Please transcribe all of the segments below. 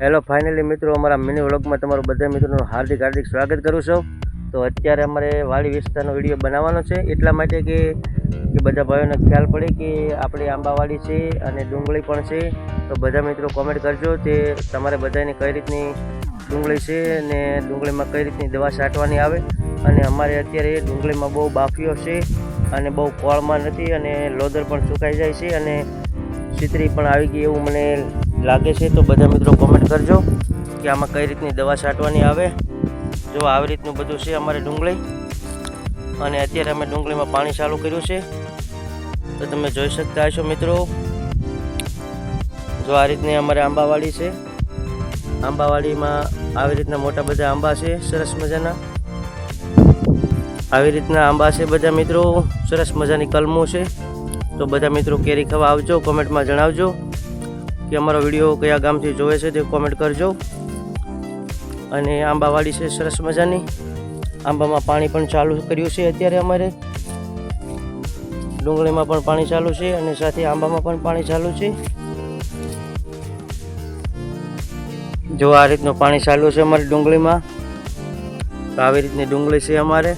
Hello finally મિત્રો, અમારા mini વ્લોગમાં તમારું બધા મિત્રોનું હાર્દિક સ્વાગત કરું છું. તો અત્યારે અમારે વાડી વિસ્તારનો વિડીયો બનાવવાનો છે, એટલા માટે કે બધા ભાઈઓને ખ્યાલ પડે કે આપણી આંબાવાડી છે અને ડુંગળી પણ છે. તો બધા મિત્રો કોમેન્ટ કરજો તે તમારે બધાની કઈ રીતની ડુંગળી છે અને ડુંગળીમાં કઈ રીતની દવા છાંટવાની આવે. અને અમારે અત્યારે ડુંગળીમાં બહુ બાફીઓ છે અને બહુ કોળમાં નથી અને લોદર પણ સુકાઈ જાય છે અને છીતરી પણ આવી ગઈ એવું મને લાગે છે. તો બધા મિત્રો કોમેન્ટ કરજો કે આમાં કઈ રીતની દવા છાંટવાની આવે. જો આવી રીતનું બધું છે અમારે ડુંગળી, અને અત્યારે અમે ડુંગળીમાં પાણી ચાલુ કર્યું છે. તો તમે જોઈ શકતા હશો મિત્રો, જો આ રીતની અમારે આંબાવાડી છે. આંબાવાડીમાં આવી રીતના મોટા બધા આંબા છે, સરસ મજાના આવી રીતના આંબા છે બધા મિત્રો, સરસ મજાની કલમો છે. તો બધા મિત્રો કેરી ખાવા આવજો, કોમેન્ટમાં જણાવજો કે અમારો વિડીયો કયા ગામથી જોવે છે તે કોમેન્ટ કરજો. અને આંબાવાડી છે સરસ મજાની, આંબામાં પાણી પણ ચાલુ કર્યું છે અત્યારે અમારે, ડુંગળીમાં પણ પાણી ચાલુ છે અને સાથે આંબામાં પણ પાણી ચાલુ છે. જો આ રીતનું પાણી ચાલુ છે અમારી ડુંગળીમાં. તો આવી રીતની ડુંગળી છે અમારે.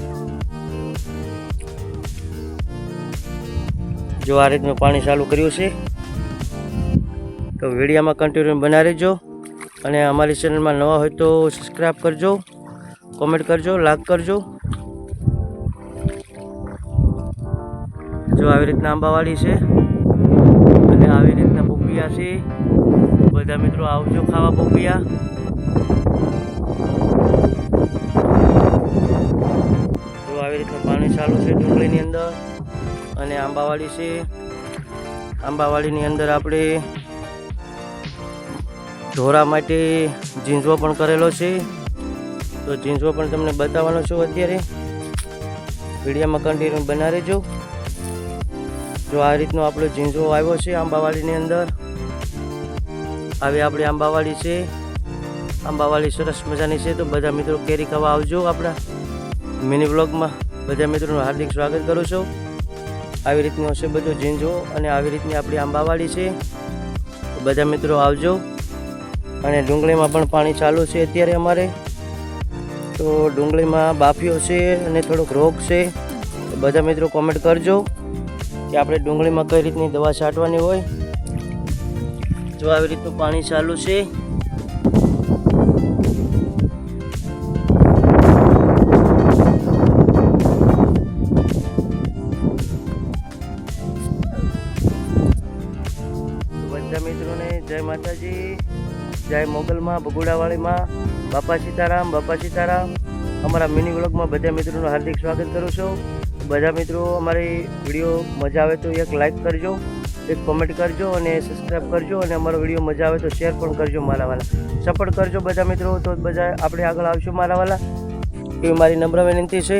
જો આ રીતનું પાણી ચાલુ કર્યું છે. તો વિડીયોમાં કન્ટિન્યુ બના રહેજો અને અમારી ચેનલમાં નવા હોય તો સબસ્ક્રાઈબ કરજો, કોમેન્ટ કરજો, લાઈક કરજો. જો આવી રીતના આંબાવાડી છે અને આવી રીતના પોપિયા છે. બધા મિત્રો આવજો ખાવા પોપિયા. જો આવી રીતનું પાણી ચાલુ છે ડુંગળીની અંદર અને આંબાવાડી છે. આંબાવાડીની અંદર આપણે ઢોરા માટે ઝીંઝવો પણ કરેલો છે. તો ઝીંઝવો પણ તમને બતાવવાનો છું અત્યારે, વિડીયોમાં કન્ટિન્યુ બના રહેજો. જો આ રીતનો આપણો ઝીંઝવો આવ્યો છે આંબાવાડીની અંદર. આવી આપણી આંબાવાડી છે. આંબાવાડી સરસ મજાની છે. તો બધા મિત્રો કેરી ખાવા આવજો આપણા મિની વ્લોગમાં. બધા મિત્રોનું હાર્દિક સ્વાગત કરું છું. આવી રીતનું હશે બધું ઝીંઝવો અને આવી રીતની આપણી આંબાવાડી છે. તો બધા મિત્રો આવજો. અને ડુંગળીમાં પણ પાણી ચાલુ છે અત્યારે અમારે. તો ડુંગળીમાં બાફીઓ છે અને થોડોક રોગ છે. તો બધા મિત્રો કોમેન્ટ કરજો કે આપણે ડુંગળીમાં કઈ રીતની દવા છાંટવાની હોય. જો આવી રીતનું પાણી ચાલુ છે. બધા મિત્રોને જય માતાજી, જય મોગલમાં, બગુડાવાળીમાં. બાપા સીતારામ, બાપા સીતારામ. અમારા મિની વ્લોગમાં બધા મિત્રોનું હાર્દિક સ્વાગત કરું છું. બધા મિત્રો અમારી વિડીયો મજા આવે તો એક લાઈક કરજો, એક કોમેન્ટ કરજો અને સબસ્ક્રાઈબ કરજો. અને અમારો વિડીયો મજા આવે તો શેર પણ કરજો મારા વાલા. સપોર્ટ કરજો બધા મિત્રો, તો બધા આપણે આગળ આવશું મારા વાલા. એવી મારી નમ્ર વિનંતી છે.